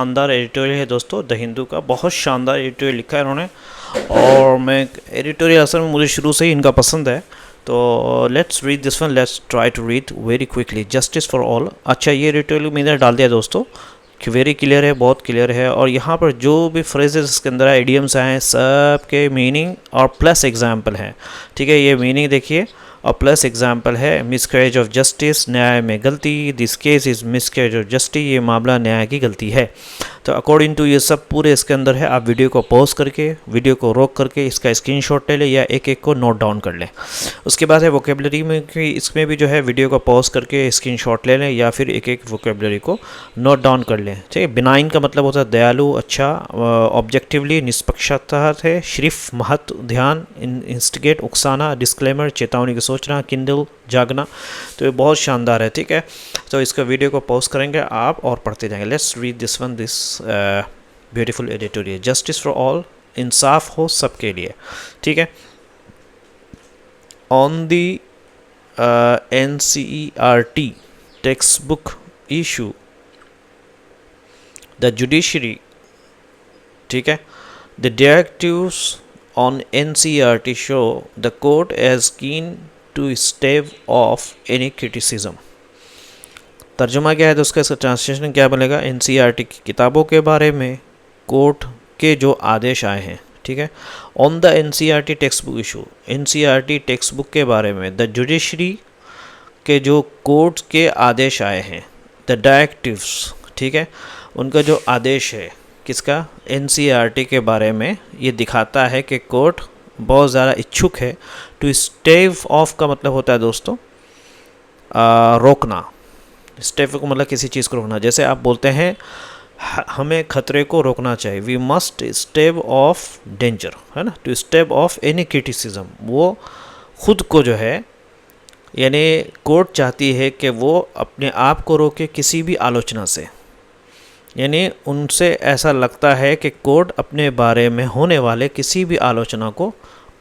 शानदार एडिटोरियल है दोस्तों द हिंदू का। बहुत शानदार एडिटोरियल लिखा है इन्होंने, और मैं एडिटोरियल असल में मुझे शुरू से ही इनका पसंद है। तो let's read this one, let's try to read very quickly. Justice for all. अच्छा, ये एडिटोरियल मैंने डाल दिया दोस्तों कि वेरी क्लियर है, बहुत क्लियर है। और यहाँ पर जो भी फ्रेजेस इसके अंदर है, आइडियम्स हैं, सब के मीनिंग और प्लस एग्जाम्पल हैं। ठीक है, ये मीनिंग देखिए और प्लस एग्जाम्पल है। मिसकैरेज ऑफ जस्टिस, न्याय में गलती। This case is miscarriage of justice, ये मामला न्याय की गलती है। तो अकॉर्डिंग टू ये सब पूरे इसके अंदर है। आप वीडियो को पॉज करके, वीडियो को रोक करके इसका स्क्रीनशॉट ले लें या एक एक को नोट डाउन कर लें। उसके बाद है वोकेबलरी में कि इसमें भी जो है वीडियो को पॉज करके स्क्रीनशॉट ले लें या फिर एक एक वोकेबलरी को नोट डाउन कर लें। ठीक है, बिनाइन का मतलब होता है दयालु, अच्छा, ऑब्जेक्टिवली निष्पक्षता है, सिर्फ महत्व, ध्यान, इंस्टिगेट, उकसाना, डिस्क्लेमर, चेतावनी की सोचना, किंडल, जागना। तो ये बहुत शानदार है। ठीक है, तो इसका वीडियो को पॉज करेंगे आप और पढ़ते जाएंगे। Let's read this one, this beautiful editorial. Justice for all, इंसाफ हो सबके लिए। ठीक है, on the NCERT textbook issue the judiciary, ठीक है, the directives on NCERT show the court as keen to stave off any criticism। तर्जुमा क्या है तो उसका ट्रांसलेशन क्या बनेगा? NCERT की किताबों के बारे में कोर्ट के जो आदेश आए हैं, ठीक है, on the NCERT textbook issue, NCERT textbook के बारे में, द जुडिशरी के जो कोर्ट के आदेश आए हैं, द डायरेक्टिव्स, ठीक है, उनका जो आदेश है किसका? NCERT के बारे में, ये दिखाता है कि कोर्ट बहुत ज़्यादा इच्छुक है। टू स्टेव ऑफ का मतलब होता है दोस्तों रोकना। स्टेव को मतलब किसी चीज़ को रोकना। जैसे आप बोलते हैं हमें खतरे को रोकना चाहिए, we must stave off danger, है ना। To stave off any criticism, वो खुद को जो है, यानी कोर्ट चाहती है कि वो अपने आप को रोके किसी भी आलोचना से। यानी उनसे ऐसा लगता है कि कोर्ट अपने बारे में होने वाले किसी भी आलोचना को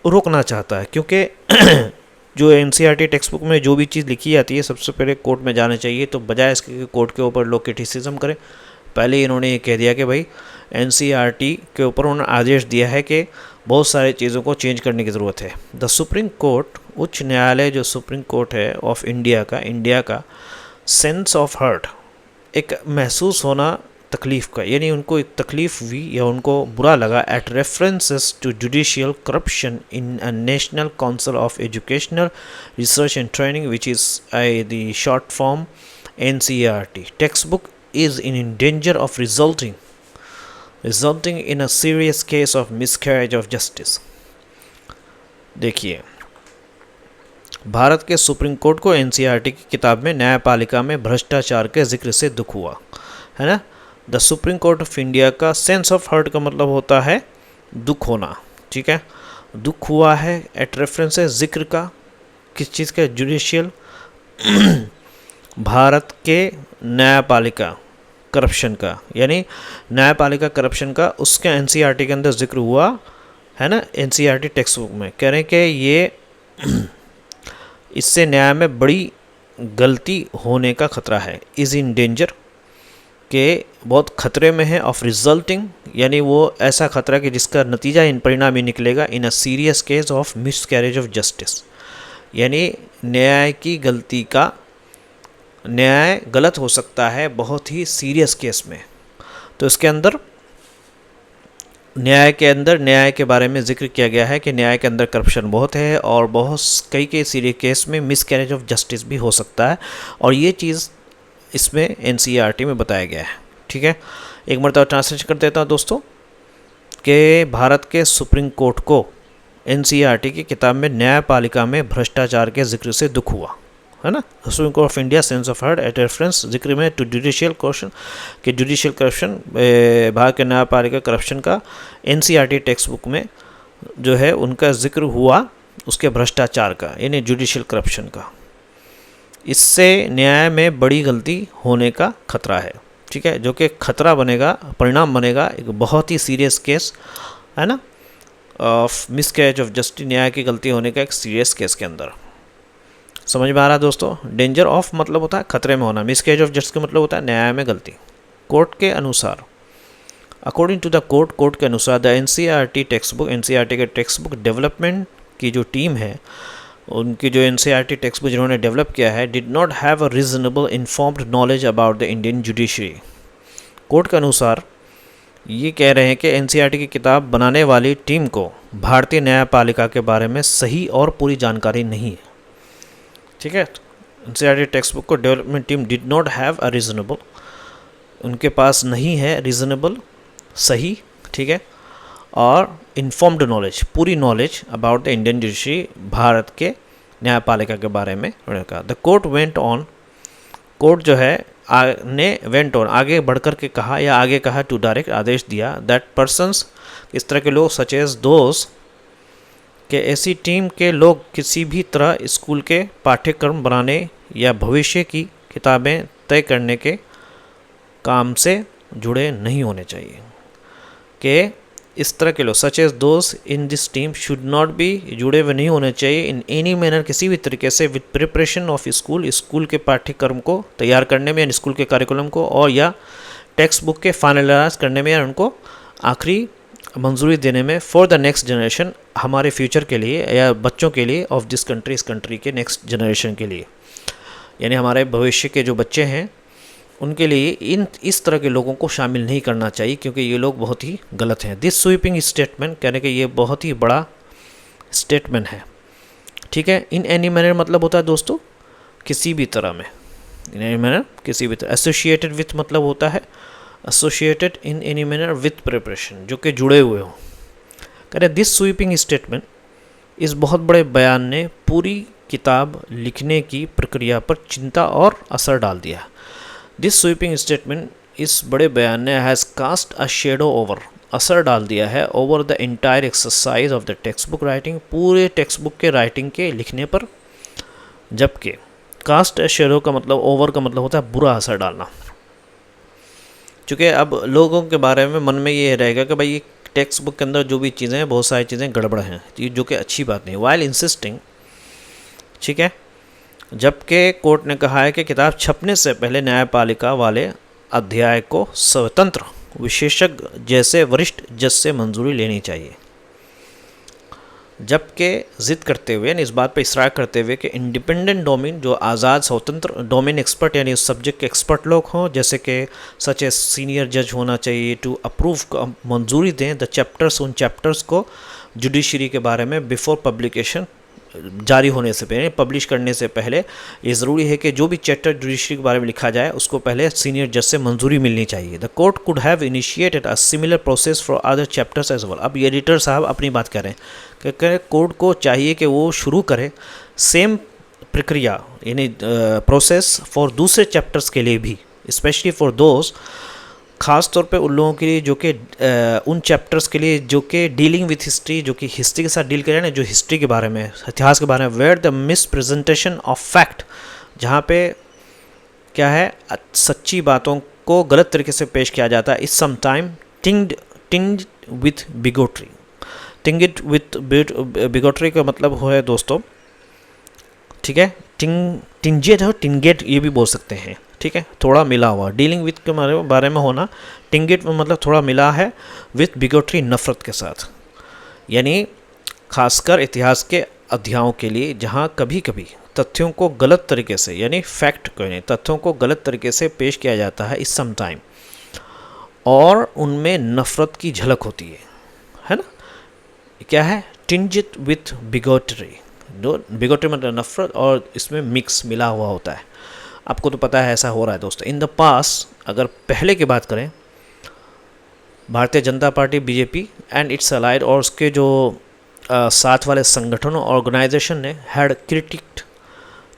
रोकना चाहता है, क्योंकि जो NCERT टेक्स्ट बुक में जो भी चीज़ लिखी जाती है सबसे पहले कोर्ट में जाना चाहिए। तो बजाय इसके कि कोर्ट के ऊपर लोग क्रिटिसिज्म करें, पहले इन्होंने ये कह दिया कि भाई NCERT के ऊपर उन्होंने आदेश दिया है कि बहुत सारी चीज़ों को चेंज करने की ज़रूरत है। द सुप्रीम कोर्ट, उच्च न्यायालय जो सुप्रीम कोर्ट है ऑफ इंडिया का सेंस ऑफ हर्ट, एक महसूस होना तकलीफ़ का, यानी उनको एक तकलीफ़ हुई या उनको बुरा लगा, at references to judicial corruption in a national council of educational research and training which is the short form NCERT textbook is in danger of resulting in a serious case of miscarriage of justice. देखिए, भारत के supreme court को NCERT की किताब में न्यायपालिका में भ्रष्टाचार के जिक्र से दुख हुआ, है ना। The supreme court of India का सेंस ऑफ हर्ट का मतलब होता है दुख होना, ठीक है, दुख हुआ है। एट रेफरेंस है जिक्र का, किस चीज़ का? जुडिशियल, भारत के न्यायपालिका करप्शन का, यानी न्यायपालिका करप्शन का, उसके NCERT के अंदर जिक्र हुआ है ना। NCERT टेक्स्ट बुक में कह रहे हैं कि ये इससे न्याय में बड़ी गलती होने का खतरा है। इज़ इन डेंजर, के बहुत खतरे में है, ऑफ रिजल्टिंग, यानी वो ऐसा खतरा कि जिसका नतीजा इन परिणाम ही निकलेगा, in a serious case of miscarriage of justice, यानी न्याय की गलती का, न्याय गलत हो सकता है बहुत ही सीरियस केस में। तो इसके अंदर न्याय के बारे में जिक्र किया गया है कि न्याय के अंदर करप्शन बहुत है और बहुत कई सीरियस केस में मिसकैरेज ऑफ जस्टिस भी हो सकता है, और ये चीज़ इसमें NCERT में बताया गया है। ठीक है, एक मरतबा ट्रांसलेशन कर देता हूँ दोस्तों कि भारत के सुप्रीम कोर्ट को NCERT की किताब में न्यायपालिका में भ्रष्टाचार के जिक्र से दुख हुआ, है ना। Supreme court of India sense of hurt at reference जिक्र में टू जुडिशियल क्वेश्चन कि जुडिशियल करप्शन, भारत के न्यायपालिका करप्शन का NCERT टेक्स्ट बुक में जो है उनका जिक्र हुआ, उसके भ्रष्टाचार का, यानी जुडिशियल करप्शन का। इससे न्याय में बड़ी गलती होने का खतरा है, ठीक है, जो कि खतरा बनेगा, परिणाम बनेगा एक बहुत ही सीरियस केस, है ना, ऑफ मिसकैरेज ऑफ जस्टिस, न्याय की गलती होने का एक सीरियस केस के अंदर। समझ में आ रहा है दोस्तों? डेंजर ऑफ मतलब होता है खतरे में होना, मिसकैरेज ऑफ जस्टिस का मतलब होता है न्याय में गलती। कोर्ट के अनुसार अकॉर्डिंग टू द कोर्ट के अनुसार the NCERT text book, NCERT के टेक्स्ट बुक डेवलपमेंट की जो टीम है, उनकी जो एनसीईआरटी टेक्स्ट बुक जिन्होंने डेवलप किया है, did not have a reasonable informed knowledge about the Indian judiciary. Court के अनुसार ये कह रहे हैं कि एनसीईआरटी की किताब बनाने वाली टीम को भारतीय न्यायपालिका के बारे में सही और पूरी जानकारी नहीं है। ठीक है, एनसीईआरटी टेक्स्ट बुक को development team did not have a reasonable, उनके पास नहीं है रीजनेबल, सही, ठीक है, और इन्फॉर्म्ड नॉलेज, पूरी knowledge about the Indian judiciary, Bharat के न्यायपालिका के बारे में। The court went on, court जो है ने वेंट ऑन आगे बढ़कर के कहा, या आगे कहा, टू डायरेक्ट आदेश दिया, दैट पर्सन्स, इस तरह के लोग, सच एज दोज, के ऐसी टीम के लोग किसी भी तरह स्कूल के पाठ्यक्रम बनाने या भविष्य की किताबें तय करने के काम से जुड़े नहीं होने चाहिए। कि इस तरह के लोग, such as those in this team should not be, जुड़े हुए नहीं होने चाहिए, इन एनी मैनर, किसी भी तरीके से, with preparation of school, school के पाठ्यक्रम को तैयार करने में, या स्कूल के कार्यक्रम को, और या टेक्स्ट बुक के फाइनलाइज करने में, या उनको आखिरी मंजूरी देने में, फॉर द नेक्स्ट जनरेशन, हमारे फ्यूचर के लिए या बच्चों के लिए, ऑफ दिस कंट्री, इस कंट्री के नेक्स्ट जनरेशन के लिए, यानी हमारे भविष्य के जो बच्चे हैं उनके लिए इस तरह के लोगों को शामिल नहीं करना चाहिए, क्योंकि ये लोग बहुत ही गलत हैं। दिस स्वीपिंग स्टेटमेंट, कहने के ये बहुत ही बड़ा स्टेटमेंट है। ठीक है, इन एनी मैनर मतलब होता है दोस्तों किसी भी तरह में, इन एनी मैनर किसी भी तरह। एसोसिएटेड विथ मतलब होता है associated in any manner with preparation, जो कि जुड़े हुए हों। कह रहे दिस स्वीपिंग स्टेटमेंट, इस बहुत बड़े बयान ने पूरी किताब लिखने की प्रक्रिया पर चिंता और असर डाल दिया। दिस स्वीपिंग स्टेटमेंट, इस बड़े बयान ने has cast a shadow over, असर डाल दिया है, over the entire exercise of the textbook writing, पूरे टेक्स्ट बुक के राइटिंग के लिखने पर। जबकि कास्ट अ शेडो का मतलब, ओवर का मतलब होता है बुरा असर डालना। चूँकि अब लोगों के बारे में मन में ये रहेगा कि भाई ये टेक्स्ट बुक के अंदर जो भी चीज़ें हैं, बहुत सारी चीज़ें गड़बड़ हैं, जो कि अच्छी बात नहीं। वाइल इंसिस्टिंग, ठीक है, जबकि कोर्ट ने कहा है कि किताब छपने से पहले न्यायपालिका वाले अध्याय को स्वतंत्र विशेषज्ञ जैसे वरिष्ठ जज से मंजूरी लेनी चाहिए। जबकि जिद करते हुए, यानी इस बात पर इसरार करते हुए कि इंडिपेंडेंट डोमेन, जो आज़ाद स्वतंत्र डोमेन एक्सपर्ट, यानी उस सब्जेक्ट के एक्सपर्ट लोग हों, जैसे कि सच ए सीनियर जज होना चाहिए, टू अप्रूव, मंजूरी दें द चैप्टर्स, उन चैप्टर्स को जुडिशरी के बारे में, बिफोर पब्लिकेशन, जारी होने से पहले, पब्लिश करने से पहले ये ज़रूरी है कि जो भी चैप्टर जुडिशरी के बारे में लिखा जाए उसको पहले सीनियर जज से मंजूरी मिलनी चाहिए। The court could have initiated a similar process for other chapters as well. अब ये एडिटर साहब अपनी बात करें कि कोर्ट को चाहिए कि वो शुरू करे सेम प्रक्रिया, यानी प्रोसेस फॉर दूसरे चैप्टर्स के लिए भी, स्पेशली फॉर दोज, ख़ास तौर पे उन लोगों के लिए जो कि उन चैप्टर्स के लिए जो कि डीलिंग विथ हिस्ट्री, जो कि हिस्ट्री के साथ डील करें ना, जो हिस्ट्री के बारे में, इतिहास के बारे में, where the misrepresentation of fact, जहाँ पे क्या है सच्ची बातों को गलत तरीके से पेश किया जाता है, इस सम टाइम टिंग्ड विथ बिगोट्री। टिंग्ड विथ बिगोट्री का मतलब है दोस्तों, ठीक है, टिंजेड हो, टिंगेट ये भी बोल सकते हैं, ठीक है, थोड़ा मिला हुआ। डीलिंग विथ के बारे में होना, टिंगेट में मतलब थोड़ा मिला है, विथ बिगोट्री नफरत के साथ, यानी खासकर इतिहास के अध्यायों के लिए जहाँ कभी कभी तथ्यों को गलत तरीके से, यानी फैक्ट को नहीं, तथ्यों को गलत तरीके से पेश किया जाता है इस सम टाइम, और उनमें नफरत की झलक होती है ना। क्या है, टिंजेड विथ बिगोट्री, बिगोट्री मतलब नफरत, और इसमें मिक्स मिला हुआ होता है। आपको तो पता है ऐसा हो रहा है दोस्तों। इन द पास, अगर पहले की बात करें, Bharatiya Janata party BJP and it's allied, और उसके जो साथ वाले संगठनों ऑर्गेनाइजेशन ने हैड क्रिटिक्ड,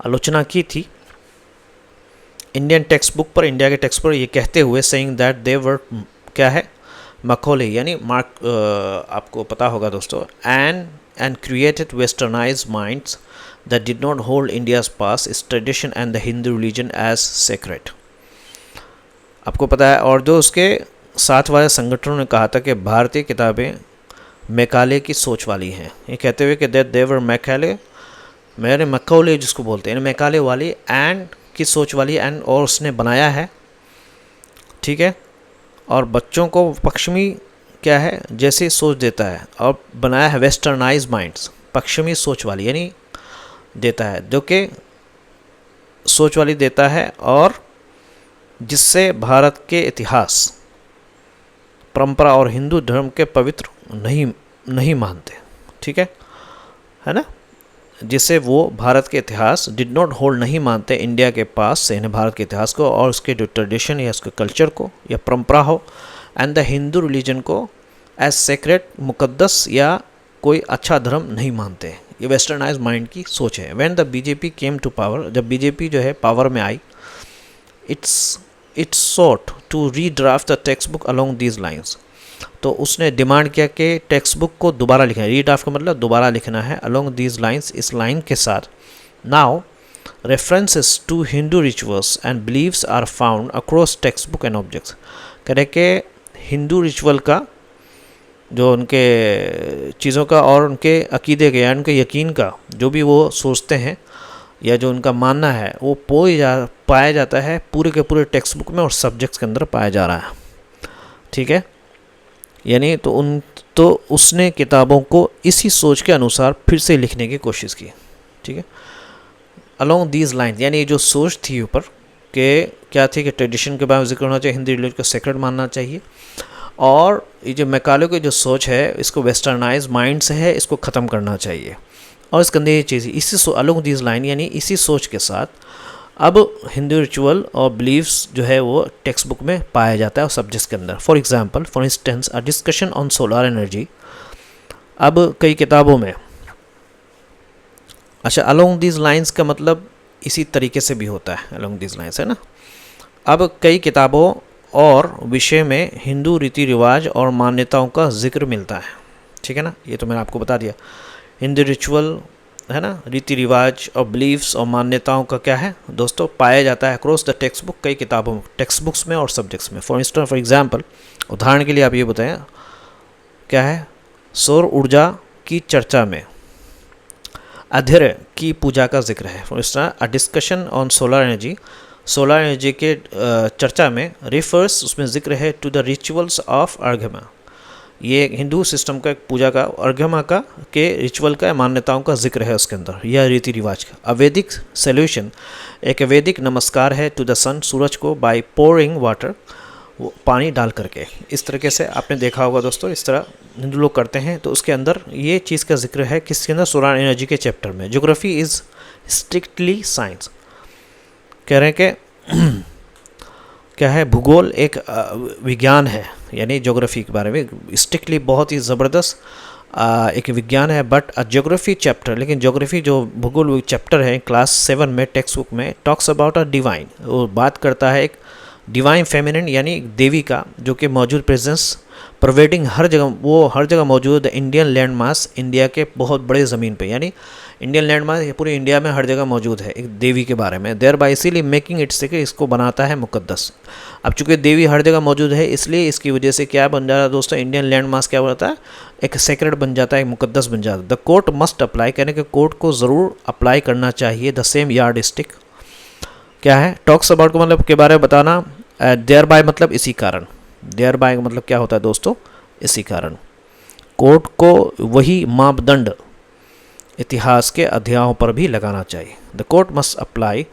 आलोचना की थी इंडियन टेक्स्ट बुक पर, इंडिया के टेक्स्ट पर, ये कहते हुए सेइंग दैट दे वर, क्या है, मखौले, यानी मार्क, आपको पता होगा दोस्तों, and created westernized minds that did not hold India's past, its tradition and the Hindu religion as sacred। आपको पता है, और जो उसके साथ वाले संगठनों ने कहा था कि भारतीय किताबें मैकाले की सोच वाली हैं, ये कहते हुए कि दैट दे वर मैकाले, मेरे मखौले जिसको बोलते हैं, मैकाले वाली एंड की सोच वाली, एंड और उसने बनाया है, ठीक है, और बच्चों को पश्चिमी क्या है जैसे सोच देता है और बनाया है वेस्टर्नाइज माइंड्स, पश्चिमी सोच वाली यानी देता है, जो कि सोच वाली देता है और जिससे भारत के इतिहास, परंपरा और हिंदू धर्म के पवित्र नहीं मानते, ठीक है ना, जिसे वो भारत के इतिहास डिड नॉट होल्ड नहीं मानते इंडिया के पास से, इन्हें भारत के इतिहास को और उसके जो ट्रेडिशन या उसके कल्चर को या परंपरा हो एंड द हिंदू रिलीजन को एज सेक्रेट, मुकद्दस या कोई अच्छा धर्म नहीं मानते। ये वेस्टर्नाइज माइंड की सोच है। When the BJP came to power, जब बीजेपी जो है पावर में आई, it's sought to redraft the textbook along these lines, तो उसने डिमांड किया कि टेक्स्ट बुक को दोबारा लिखना है। रीड्राफ्ट का मतलब दोबारा लिखना है, अलोंग दीज लाइन्स, इस लाइन के साथ। Now references to Hindu rituals and beliefs are found across textbook and objects. कह रहे कि हिंदू रिचुअल का, जो उनके चीज़ों का और उनके अकीदे के या उनके यकीन का जो भी वो सोचते हैं या जो उनका मानना है, वो पाया जाता है पूरे के पूरे टेक्स्ट बुक में और सब्जेक्ट्स के अंदर पाया जा रहा है, ठीक है। यानी तो उसने किताबों को इसी सोच के अनुसार फिर से लिखने की कोशिश की, ठीक है। अलोंग दीज लाइन, यानी जो सोच थी ऊपर कि क्या थी कि ट्रेडिशन के बारे में जिक्र होना चाहिए, हिंदी रिलीजन को सेक्रेट मानना चाहिए, और ये जो मैकाले की जो सोच है इसको वेस्टर्नाइज माइंड से है, इसको ख़त्म करना चाहिए। और इसके अंदर ये चीज़ इसी अलोंग दीज लाइन यानी इसी सोच के साथ अब हिंदू रिचुअल और बिलीव्स जो है वो टेक्स्ट बुक में पाया जाता है और सब्जेक्ट्स के अंदर। For instance a discussion on solar energy, अब कई किताबों में, अच्छा अलोंग दीज लाइंस का मतलब इसी तरीके से भी होता है, अलोंग दीज लाइंस है ना। अब कई किताबों और विषय में हिंदू रीति रिवाज और मान्यताओं का जिक्र मिलता है, ठीक है ना। ये तो मैंने आपको बता दिया, हिंदू रिचुअल है ना, रीति रिवाज और बिलीव्स और मान्यताओं का क्या है दोस्तों, पाया जाता है अक्रॉस द टेक्स्ट बुक, कई किताबों में, टेक्स्ट बुक्स में और सब्जेक्ट्स में। फॉर एग्जाम्पल, उदाहरण के लिए आप ये बताएं, क्या है, सौर ऊर्जा की चर्चा में अधर्य की पूजा का जिक्र है। For instance a discussion on solar energy के चर्चा में रिफर्स, उसमें जिक्र है टू द रिचुअल्स ऑफ अर्घ्यमा, ये हिंदू सिस्टम का एक पूजा का अर्घ्यमा का के रिचुअल का मान्यताओं का जिक्र है उसके अंदर, यह रीति रिवाज का। अवैदिक सॉल्यूशन, एक वैदिक नमस्कार है टू द सन, सूरज को, बाय पोरिंग वाटर, पानी डाल करके। इस तरीके से आपने देखा होगा दोस्तों, इस तरह हिंदू लोग करते हैं। तो उसके अंदर ये चीज़ का जिक्र है किसके अंदर, सोलर एनर्जी के चैप्टर में। ज्योग्राफी इज़ स्ट्रिक्टली साइंस, कह रहे हैं कि क्या है, भूगोल एक विज्ञान है, यानी ज्योग्राफी के बारे में स्ट्रिक्टली बहुत ही ज़बरदस्त एक विज्ञान है। बट अ ज्योग्राफी चैप्टर, लेकिन ज्योग्राफी जो भूगोल चैप्टर है क्लास 7 में टेक्स्ट बुक में, टॉक्स अबाउट अ डिवाइन, वो बात करता है एक डिवाइन फेमिनिन यानी देवी का, जो कि मौजूद प्रेजेंस प्रोवेडिंग हर जगह, वो हर जगह मौजूद इंडियन लैंड मास, इंडिया के बहुत बड़े ज़मीन पे, यानी इंडियन लैंड मास पूरे इंडिया में हर जगह मौजूद है एक देवी के बारे में। देयर बाय, इसीलिए मेकिंग इट से कि इसको बनाता है मुकद्दस। अब चूंकि देवी हर जगह मौजूद है, इसलिए इसकी वजह से क्या बन जाता है दोस्तों, इंडियन लैंड मास क्या होता है, एक सेक्रेट बन जाता है, एक मुकद्दस बन जाता है। द कोर्ट मस्ट अप्लाई, कहने के कोर्ट को ज़रूर अप्लाई करना चाहिए द सेम यार्ड स्टिक, क्या है, टॉक्स अबाउट को मतलब के बारे में बताना, देयर बाय मतलब इसी कारण, देयर बाय का मतलब क्या होता है दोस्तों, इसी कारण। कोर्ट को वही मापदंड इतिहास के अध्यायों पर भी लगाना चाहिए। The court must apply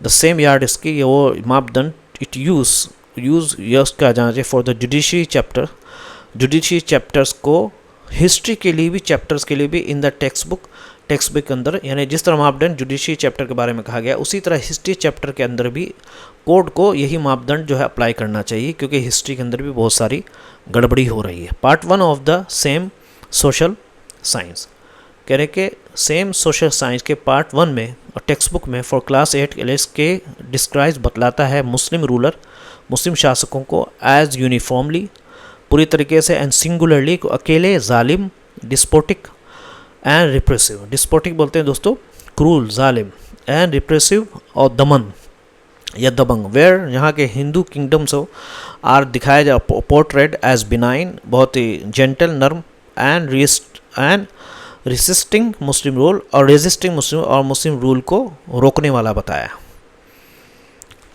the same yard इसकी, ये वो मापदंड इट यूज़ किया जाना चाहिए फॉर द जुडिशरी चैप्टर्स को, हिस्ट्री के लिए भी, चैप्टर्स के लिए भी, इन द टेक्स्ट बुक के अंदर, यानी जिस तरह मापदंड जुडिशरी चैप्टर के बारे में कहा गया, उसी तरह हिस्ट्री चैप्टर के अंदर भी कोर्ट को यही मापदंड जो है अप्लाई करना चाहिए, क्योंकि हिस्ट्री के अंदर भी बहुत सारी गड़बड़ी हो रही है। Part 1 of the same social science, कह रहे कि सेम सोशल साइंस के पार्ट 1 में और टेक्स्ट बुक में फॉर क्लास 8 के डिस्क्राइब बतलाता है मुस्लिम शासकों को एज यूनिफॉर्मली, पूरी तरीके से, एंड सिंगुलरली को अकेले, जालिम, डिस्पोटिक एंड रिप्रेसिव, डिस्पोटिक बोलते हैं दोस्तों क्रूल, जालिम, एंड रिप्रेसिव और दमन या दबंग, वेयर यहाँ के हिंदू किंगडम्स आर दिखाया जा पोर्ट्रेट एज बिनाइन, बहुत ही जेंटल, नर्म, एंड रेजिस्टिंग मुस्लिम रूल, और मुस्लिम रूल को रोकने वाला बताया,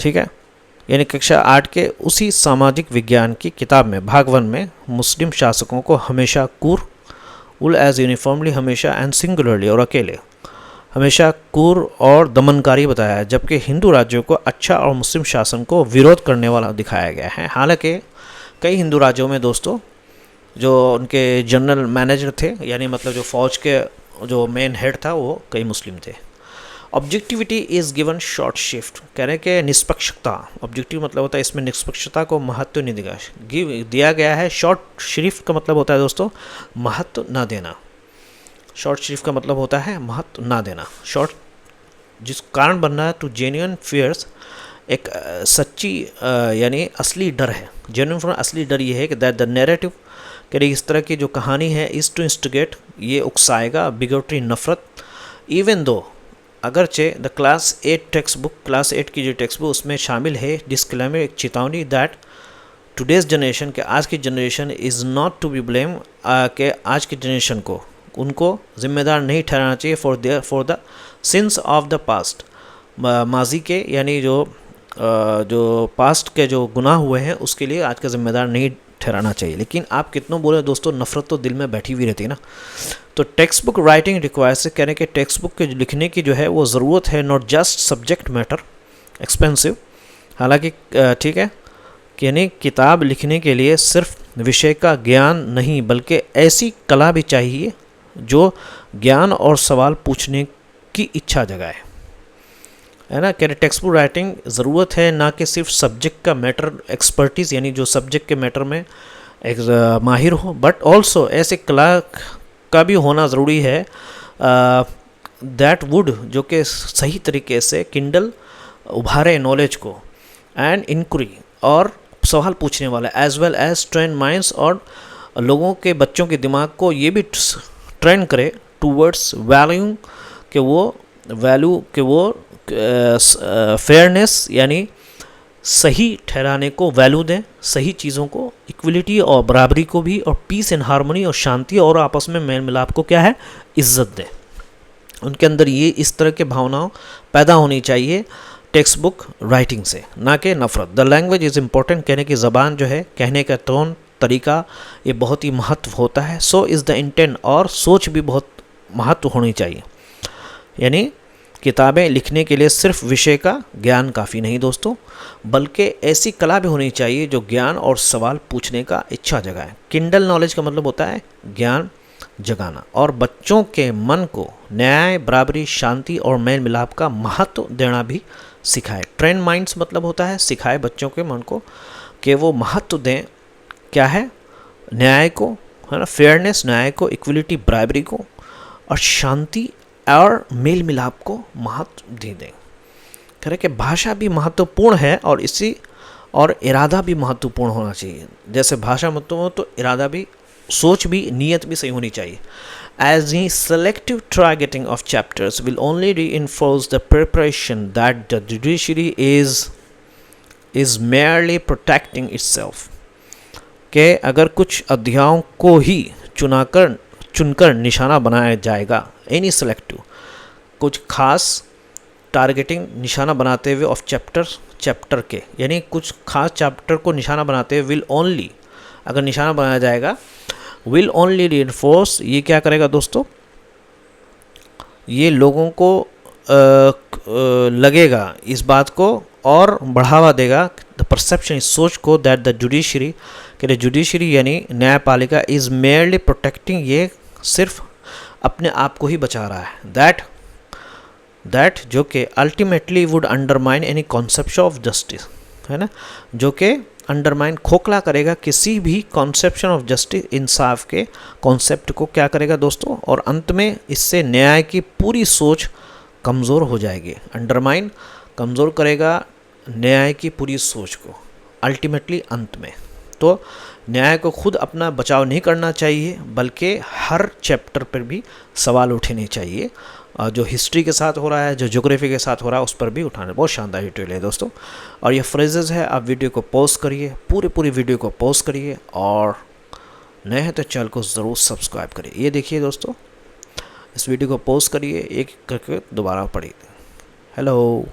ठीक है। यानी कक्षा 8 के उसी सामाजिक विज्ञान की किताब में भाग 1 में मुस्लिम शासकों को हमेशा क्रूर उल एज यूनिफॉर्मली हमेशा एंड सिंगुलरली और अकेले हमेशा क्रूर और दमनकारी बताया है, जबकि हिंदू राज्यों को अच्छा और मुस्लिम शासन को विरोध करने वाला दिखाया गया है। हालांकि कई हिंदू राज्यों में दोस्तों जो उनके जनरल मैनेजर थे, यानी मतलब जो फौज के जो मेन हेड था वो कई मुस्लिम थे। Objectivity is given short shift, कह रहे हैं कि निष्पक्षता, ऑब्जेक्टिव मतलब होता है इसमें निष्पक्षता को महत्व नहीं दिया गया है। शॉर्ट शिफ्ट का मतलब होता है दोस्तों महत्व ना देना। शॉर्ट शिफ्ट का मतलब होता है महत्व ना देना। शॉर्ट जिस कारण बनना है टू जेन्युइन फियर्स, एक सच्ची यानी असली डर है। जेन्युइन असली डर ये है कि दैट द नैरेटिव, कि इस तरह की जो कहानी है इज़ टू इंस्टिगेट, ये उकसाएगा बिगोटरी नफरत। इवन दो अगरचे the class 8 text book, class 8 की जो टेक्स्ट बुक उसमें शामिल है डिस्क्लेमर, एक चेतावनी दैट टुडेज़ जनरेशन, के आज की generation is not to be blame, के आज की जनरेशन को उनको जिम्मेदार नहीं ठहराना चाहिए for the sins of the past, माजी के यानी जो पास्ट के जो गुनाह हुए हैं उसके लिए आज का जिम्मेदार नहीं ठहराना चाहिए। लेकिन आप कितनों बोले दोस्तों, नफ़रत तो दिल में बैठी हुई रहती है ना। तो टेक्स्ट बुक राइटिंग रिक्वायर्स से कहने के टेक्स्ट बुक के लिखने की जो है वो ज़रूरत है, not just subject matter expensive. हालांकि ठीक है कि यानी किताब लिखने के लिए सिर्फ विषय का ज्ञान नहीं बल्कि ऐसी कला भी चाहिए जो ज्ञान और सवाल पूछने की इच्छा जगाए, है ना। कह रहे टेक्स्ट बुक राइटिंग ज़रूरत है ना कि सिर्फ सब्जेक्ट का मैटर एक्सपर्टीज़, यानी जो सब्जेक्ट के मैटर में एक माहिर हो, बट ऑल्सो ऐसे कला का भी होना ज़रूरी है दैट वुड, जो कि सही तरीके से किंडल उभारे नॉलेज को, एंड इंक्वायरी और सवाल पूछने वाला, as well as train minds, और लोगों के बच्चों के दिमाग को ये भी ट्रेन करे टूवर्ड्स वैल्यू, कि वो फेयरनेस यानी सही ठहराने को वैल्यू दें, सही चीज़ों को, इक्वलिटी और बराबरी को भी, और पीस एंड हारमोनी और शांति और आपस में मेल मिलाप को क्या है इज्जत दें। उनके अंदर ये इस तरह के भावनाओं पैदा होनी चाहिए टेक्स्ट बुक राइटिंग से, ना कि नफ़रत। द लैंग्वेज इज़ इम्पोर्टेंट, कहने की ज़बान जो है, कहने का टोन तरीका ये बहुत ही महत्व होता है। सो इज़ द इंटेंट, और सोच भी बहुत महत्व होनी चाहिए। यानी किताबें लिखने के लिए सिर्फ विषय का ज्ञान काफ़ी नहीं दोस्तों, बल्कि ऐसी कला भी होनी चाहिए जो ज्ञान और सवाल पूछने का इच्छा जगाए। किंडल नॉलेज का मतलब होता है ज्ञान जगाना, और बच्चों के मन को न्याय, बराबरी, शांति और मेल मिलाप का महत्व देना भी सिखाए। ट्रेन माइंड्स मतलब होता है सिखाए बच्चों के मन को कि वो महत्व दें, क्या है, न्याय को, है ना, फेयरनेस न्याय को, इक्वलिटी बराबरी को, और शांति और मेल मिलाप को महत्व दे दें। कह रहे कि भाषा भी महत्वपूर्ण है, और इरादा भी महत्वपूर्ण होना चाहिए। जैसे भाषा महत्वपूर्ण हो तो इरादा भी, सोच भी, नीयत भी सही होनी चाहिए। As the selective targeting of chapters will only reinforce the preparation that the judiciary is merely protecting itself, कि अगर कुछ अध्यायों को ही चुनकर निशाना बनाया जाएगा, एनी सेलेक्टिव, कुछ खास टारगेटिंग निशाना बनाते हुए ऑफ चैप्टर के, यानी कुछ खास चैप्टर को निशाना बनाते हुए, विल ओनली, अगर निशाना बनाया जाएगा, विल ओनली रीइंफोर्स, ये क्या करेगा दोस्तों, ये लोगों को लगेगा इस बात को और बढ़ावा देगा द परसेप्शन, इस सोच को, दैट द जुडिशरी, कि जुडिशरी यानी न्यायपालिका इज़ मेयरली प्रोटेक्टिंग, ये सिर्फ अपने आप को ही बचा रहा है, दैट जो कि ultimately would undermine any concept of justice, है ना, जो कि अंडरमाइन, खोखला करेगा किसी भी कॉन्सेप्शन ऑफ जस्टिस, इंसाफ के कॉन्सेप्ट को क्या करेगा दोस्तों, और अंत में इससे न्याय की पूरी सोच कमज़ोर हो जाएगी। अंडरमाइन, कमज़ोर करेगा न्याय की पूरी सोच को अल्टीमेटली अंत में। तो न्याय को खुद अपना बचाव नहीं करना चाहिए, बल्कि हर चैप्टर पर भी सवाल उठने चाहिए, जो हिस्ट्री के साथ हो रहा है, जो ज्योग्राफी के साथ हो रहा है, उस पर भी उठाना। बहुत शानदार डिटेल है दोस्तों, और ये फ्रेजेस है। आप वीडियो को पॉज करिए, पूरी वीडियो को पॉज करिए, और नए हैं तो चैनल को ज़रूर सब्सक्राइब करिए। ये देखिए दोस्तों, इस वीडियो को पॉज करिए, एक करके दोबारा पढ़िए। हेलो।